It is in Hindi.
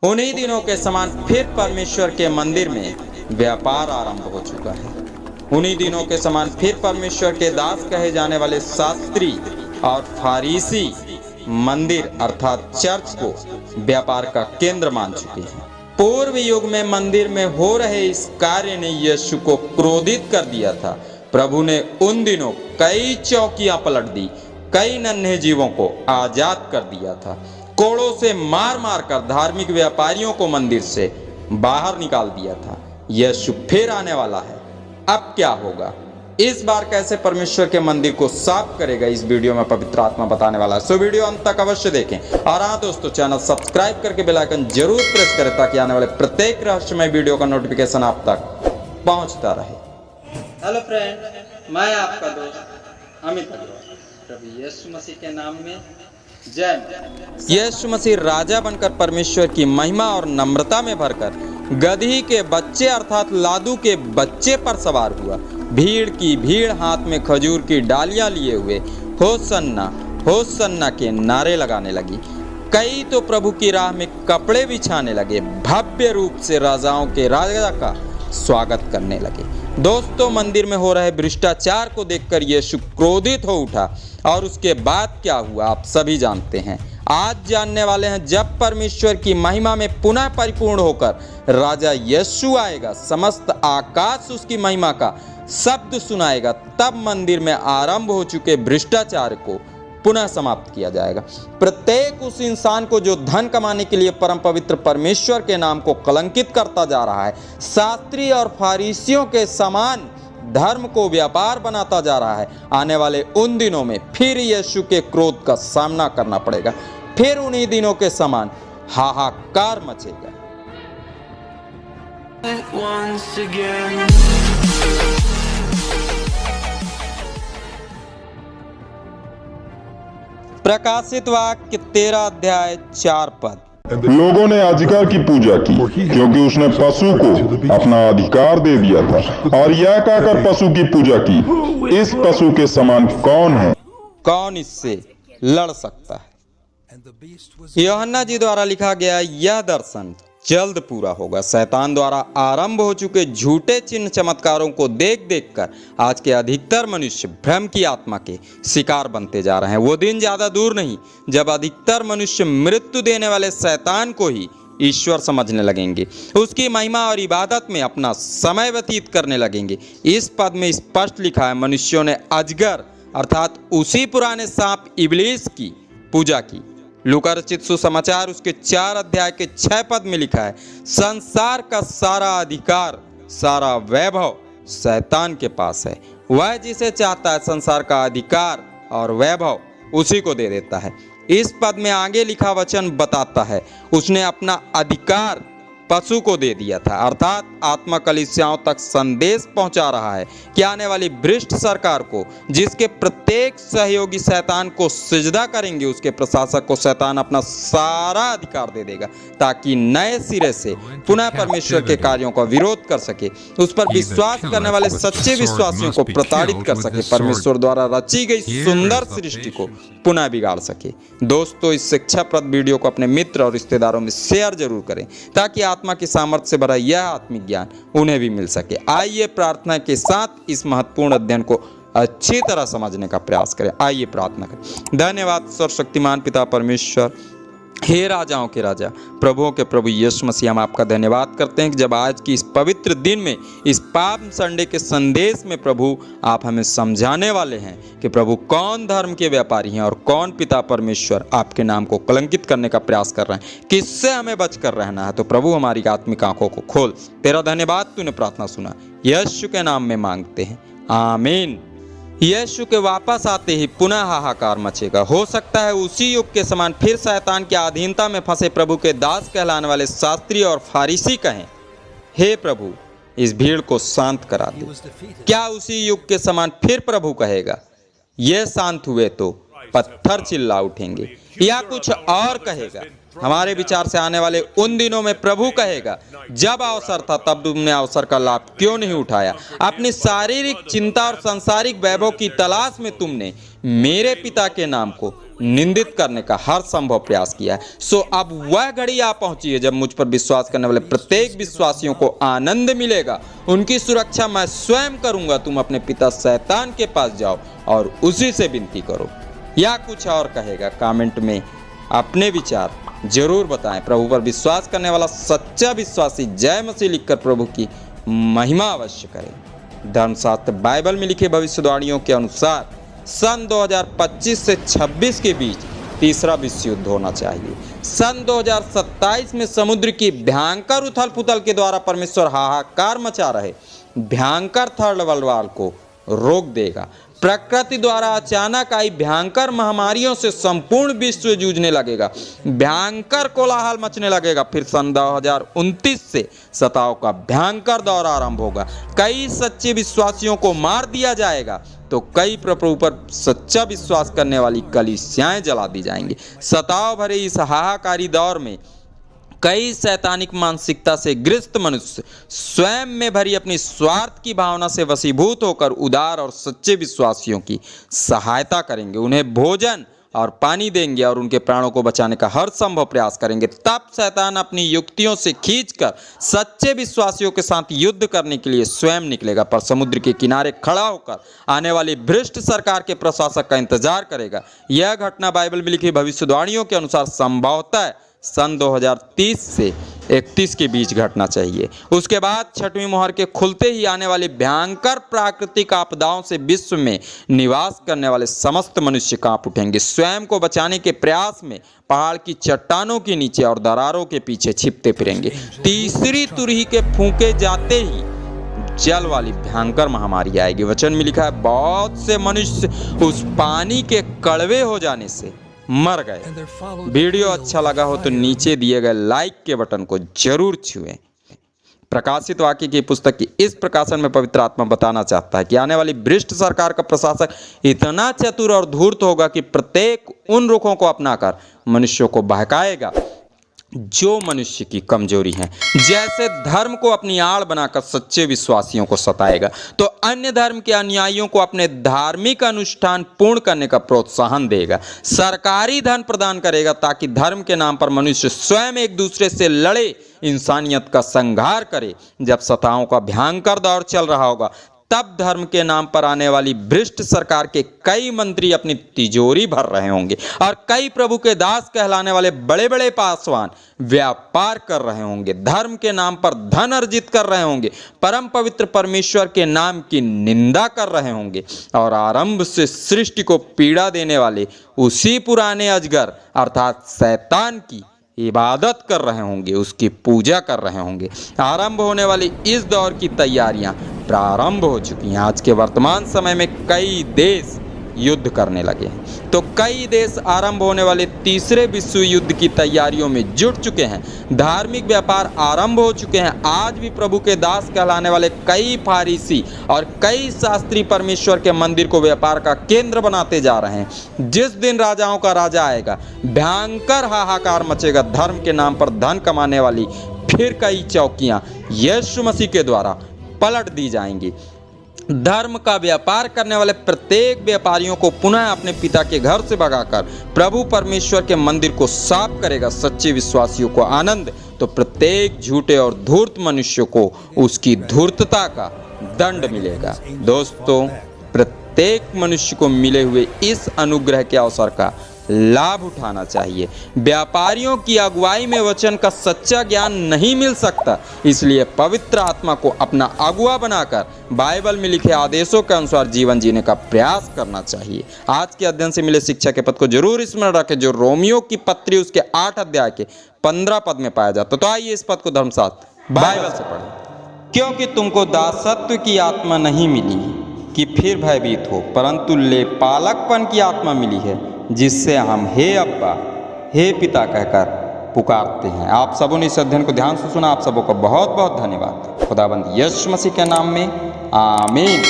उन्हीं दिनों के समान फिर परमेश्वर के मंदिर में व्यापार आरंभ हो चुका है। उन्हीं दिनों के समान फिर परमेश्वर के दास कहे जाने वाले शास्त्री और फारीसी मंदिर अर्थात चर्च को व्यापार का केंद्र मान चुके हैं। पूर्व युग में मंदिर में हो रहे इस कार्य ने यीशु को क्रोधित कर दिया था। प्रभु ने उन दिनों कई चौकियां पलट दी, कई नन्हे जीवों को आजाद कर दिया था। कोड़ों से मार मार कर धार्मिक व्यापारियों को मंदिर से बाहर निकाल दिया था। यीशु फिर आने वाला है। अब क्या होगा, इस बार कैसे परमेश्वर के मंदिर को साफ करेगा, इस वीडियो में पवित्र आत्मा बताने वाला है। सो वीडियो अंत तक अवश्य देखें। और हाँ दोस्तों, चैनल सब्सक्राइब करके बेल आइकन जरूर प्रेस करें ताकि आने वाले प्रत्येक रहस्यमय वीडियो का नोटिफिकेशन आप तक पहुंचता रहे। हेलो फ्रेंड, मैं आपका दोस्त अमित अग्रवाल। प्रभु यीशु मसीह के नाम में जय। यीशु मसीह राजा बनकर परमेश्वर की महिमा और नम्रता में भरकर गदही के बच्चे अर्थात लादू के बच्चे पर सवार हुआ। भीड़ की भीड़ हाथ में खजूर की डालियां लिए हुए होसन्ना होसन्ना के नारे लगाने लगी। कई तो प्रभु की राह में कपड़े बिछाने लगे, भव्य रूप से राजाओं के राजा का स्वागत करने लगे। दोस्तों, मंदिर में हो रहे भ्रष्टाचार को देखकर यीशु क्रोधित हो उठा और उसके बाद क्या हुआ आप सभी जानते हैं। आज जानने वाले हैं, जब परमेश्वर की महिमा में पुनः परिपूर्ण होकर राजा यीशु आएगा, समस्त आकाश उसकी महिमा का शब्द सुनाएगा, तब मंदिर में आरंभ हो चुके भ्रष्टाचार को पुनः समाप्त किया जाएगा। प्रत्येक उस इंसान को जो धन कमाने के लिए परम पवित्र परमेश्वर के नाम को कलंकित करता जा रहा है, शास्त्री और फारीसियों के समान धर्म को व्यापार बनाता जा रहा है, आने वाले उन दिनों में फिर यीशु के क्रोध का सामना करना पड़ेगा। फिर उन्हीं दिनों के समान हाहाकार मचेगा। प्रकाशित वाक्य 13 अध्याय 4 पद। लोगों ने अजगर की पूजा की क्योंकि उसने पशु को अपना अधिकार दे दिया था, और यह कहकर पशु की पूजा की, इस पशु के समान कौन है, कौन इससे लड़ सकता है। यूहन्ना जी द्वारा लिखा गया यह दर्शन जल्द पूरा होगा। शैतान द्वारा आरंभ हो चुके झूठे चिन्ह चमत्कारों को देख देख कर आज के अधिकतर मनुष्य भ्रम की आत्मा के शिकार बनते जा रहे हैं। वो दिन ज्यादा दूर नहीं जब अधिकतर मनुष्य मृत्यु देने वाले शैतान को ही ईश्वर समझने लगेंगे, उसकी महिमा और इबादत में अपना समय व्यतीत करने लगेंगे। इस पद में स्पष्ट लिखा है, मनुष्यों ने अजगर अर्थात उसी पुराने सांप इब्लीस की पूजा की। लूका रचित सुसमाचार उसके 4 अध्याय के 6 पद में लिखा है, संसार का सारा अधिकार सारा वैभव शैतान के पास है। वह जिसे चाहता है संसार का अधिकार और वैभव उसी को दे देता है। इस पद में आगे लिखा वचन बताता है, उसने अपना अधिकार पशु को दे दिया था, अर्थात आत्मा कलीसियाओं तक संदेश पहुंचा रहा है कि आने वाली भ्रष्ट सरकार को, जिसके प्रत्येक सहयोगी शैतान को सिजदा करेंगे, उसके प्रशासक को शैतान अपना सारा अधिकार दे देगा ताकि नए सिरे से पुनः परमेश्वर के कार्यों का विरोध कर सके, उस पर विश्वास करने वाले सच्चे विश्वासियों को प्रताड़ित कर सके, परमेश्वर द्वारा रची गई सुंदर सृष्टि को पुनः बिगाड़ सके। दोस्तों, इस शिक्षाप्रद वीडियो को अपने मित्र और रिश्तेदारों में शेयर जरूर करें ताकि आत्मा की सामर्थ्य से भरा यह आत्मिक ज्ञान उन्हें भी मिल सके। आइए प्रार्थना के साथ इस महत्वपूर्ण अध्ययन को अच्छी तरह समझने का प्रयास करें। आइए प्रार्थना करें। धन्यवाद सर्वशक्तिमान पिता परमेश्वर, हे राजाओं के राजा, प्रभुओं के प्रभु यीशु मसीह, हम आपका धन्यवाद करते हैं कि जब आज की इस पवित्र दिन में, इस पाप संडे के संदेश में प्रभु आप हमें समझाने वाले हैं कि प्रभु कौन धर्म के व्यापारी हैं और कौन पिता परमेश्वर आपके नाम को कलंकित करने का प्रयास कर रहे हैं, किससे हमें बचकर रहना है। तो प्रभु हमारी आत्मिक आंखों को खोल। तेरा धन्यवाद, तूने प्रार्थना सुना, यीशु के नाम में मांगते हैं, आमीन। यीशु के वापस आते ही पुनः हाहाकार मचेगा। हो सकता है उसी युग के समान फिर शैतान की अधीनता में फंसे प्रभु के दास कहलाने वाले शास्त्री और फारीसी कहें, हे प्रभु इस भीड़ को शांत करा दे। क्या उसी युग के समान फिर प्रभु कहेगा, ये शांत हुए तो पत्थर चिल्ला उठेंगे, या कुछ और कहेगा, हमारे विचार से आने वाले उन दिनों में प्रभु कहेगा, जब अवसर था तब तुमने अवसर का लाभ क्यों नहीं उठाया। अपनी शारीरिक चिंता और सांसारिक वैभव की तलाश में तुमने मेरे पिता के नाम को निंदित करने का हर संभव प्रयास किया है। सो अब वह घड़ी आ पहुंची है जब मुझ पर विश्वास करने वाले प्रत्येक विश्वासियों को आनंद मिलेगा। उनकी सुरक्षा मैं स्वयं करूंगा। तुम अपने पिता शैतान के पास जाओ और उसी से विनती करो। या कुछ और कहेगा? कमेंट में अपने विचार जरूर बताएं। प्रभु पर विश्वास करने वाला सच्चा विश्वासी जय मसीह लिखकर प्रभु की महिमा अवश्य करे। धर्मशास्त्र बाइबल में लिखे भविष्यवाणियों के अनुसार सन 2025 से 26 के बीच तीसरा विश्व युद्ध होना चाहिए। सन 2027 में समुद्र की भयंकर उथल पुथल के द्वारा परमेश्वर हाहाकार मचा रहे भयंकर थर्ड वर्ल्ड वॉर को रोक देगा। प्रकृति द्वारा अचानक आई भयंकर महामारियों से संपूर्ण विश्व जूझने लगेगा। भयंकर कोलाहल मचने लगेगा। फिर सन 2029 से सताव का भयंकर दौर आरंभ होगा। कई सच्चे विश्वासियों को मार दिया जाएगा तो कई प्रभु पर सच्चा विश्वास करने वाली कलीसियाएं जला दी जाएंगी। सताव भरे इस हाहाकारी दौर में कई शैतानिक मानसिकता से ग्रस्त मनुष्य स्वयं में भरी अपनी स्वार्थ की भावना से वशीभूत होकर उदार और सच्चे विश्वासियों की सहायता करेंगे, उन्हें भोजन और पानी देंगे और उनके प्राणों को बचाने का हर संभव प्रयास करेंगे। तब शैतान अपनी युक्तियों से खींचकर सच्चे विश्वासियों के साथ युद्ध करने के लिए स्वयं निकलेगा, पर समुद्र के किनारे खड़ा होकर आने वाली भ्रष्ट सरकार के प्रशासक का इंतजार करेगा। यह घटना बाइबल में लिखी भविष्यवाणियों के अनुसार संभवतः सन 2030 से 31 के बीच घटना चाहिए। उसके बाद छठवीं मोहर के खुलते ही आने वाली भयंकर प्राकृतिक आपदाओं से विश्व में निवास करने वाले समस्त मनुष्य कांप उठेंगे। स्वयं को बचाने के प्रयास में पहाड़ की चट्टानों के नीचे और दरारों के पीछे छिपते फिरेंगे। तीसरी तुरही के फूंके जाते ही जल वाली भयंकर महामारी आएगी। वचन में लिखा है, बहुत से मनुष्य उस पानी के कड़वे हो जाने से मर गए। वीडियो अच्छा लगा हो तो नीचे दिए गए लाइक के बटन को जरूर छुएं। प्रकाशित वाक्य की पुस्तक की इस प्रकाशन में पवित्र आत्मा बताना चाहता है कि आने वाली भ्रष्ट सरकार का प्रशासक इतना चतुर और धूर्त होगा कि प्रत्येक उन रुखों को अपनाकर मनुष्यों को बहकाएगा जो मनुष्य की कमजोरी है। जैसे धर्म को अपनी आड़ बनाकर सच्चे विश्वासियों को सताएगा, तो अन्य धर्म के अनुयायियों को अपने धार्मिक अनुष्ठान पूर्ण करने का प्रोत्साहन देगा। सरकारी धन प्रदान करेगा ताकि धर्म के नाम पर मनुष्य स्वयं एक दूसरे से लड़े, इंसानियत का संहार करे। जब सताओं का भयंकर दौर चल रहा होगा तब धर्म के नाम पर आने वाली भ्रष्ट सरकार के कई मंत्री अपनी तिजोरी भर रहे होंगे और कई प्रभु के दास कहलाने वाले बड़े बड़े पासवान व्यापार कर रहे होंगे, धर्म के नाम पर धन अर्जित कर रहे होंगे, परम पवित्र परमेश्वर के नाम की निंदा कर रहे होंगे और आरंभ से सृष्टि को पीड़ा देने वाले उसी पुराने अजगर अर्थात शैतान की इबादत कर रहे होंगे, उसकी पूजा कर रहे होंगे। आरंभ होने वाली इस दौर की तैयारियां प्रारंभ हो चुकी हैं। आज के वर्तमान समय में कई देश युद्ध करने लगे हैं, तो कई देश आरंभ होने वाले तीसरे विश्व युद्ध की तैयारियों में जुट चुके हैं। धार्मिक व्यापार आरंभ हो चुके हैं। आज भी प्रभु के दास कहलाने वाले कई फारिसी और कई शास्त्री परमेश्वर के मंदिर को व्यापार का केंद्र बनाते जा रहे हैं। जिस दिन राजाओं का राजा आएगा, भयंकर हाहाकार मचेगा। धर्म के नाम पर धन कमाने वाली फिर कई चौकियां यीशु मसीह के द्वारा पलट दी जाएंगी। धर्म का व्यापार करने वाले प्रत्येक व्यापारियों को पुनः अपने पिता के घर से भगाकर प्रभु परमेश्वर के मंदिर को साफ करेगा। सच्चे विश्वासियों को आनंद, तो प्रत्येक झूठे और धूर्त मनुष्य को उसकी धूर्तता का दंड मिलेगा। दोस्तों, प्रत्येक मनुष्य को मिले हुए इस अनुग्रह के अवसर का लाभ उठाना चाहिए। व्यापारियों की अगुवाई में वचन का सच्चा ज्ञान नहीं मिल सकता, इसलिए पवित्र आत्मा को अपना अगुवा बनाकर बाइबल में लिखे आदेशों के अनुसार जीवन जीने का प्रयास करना चाहिए। आज के अध्ययन से मिले शिक्षा के पद को जरूर स्मरण रखें, जो रोमियो की पत्री उसके 8 अध्याय के 15 पद में पाया जाता। तो आइए इस पद को धर्मशास्त्र बाइबल से पढ़ें। क्योंकि तुमको दासत्व की आत्मा नहीं मिली कि फिर भयभीत हो, परंतु लेपालकपन की आत्मा मिली है, जिससे हम हे अब्बा, हे पिता कहकर पुकारते हैं। आप सबों ने इस अध्ययन को ध्यान से सुना। आप सबों का बहुत बहुत धन्यवाद। खुदाबंद यीशु मसीह के नाम में आमीन।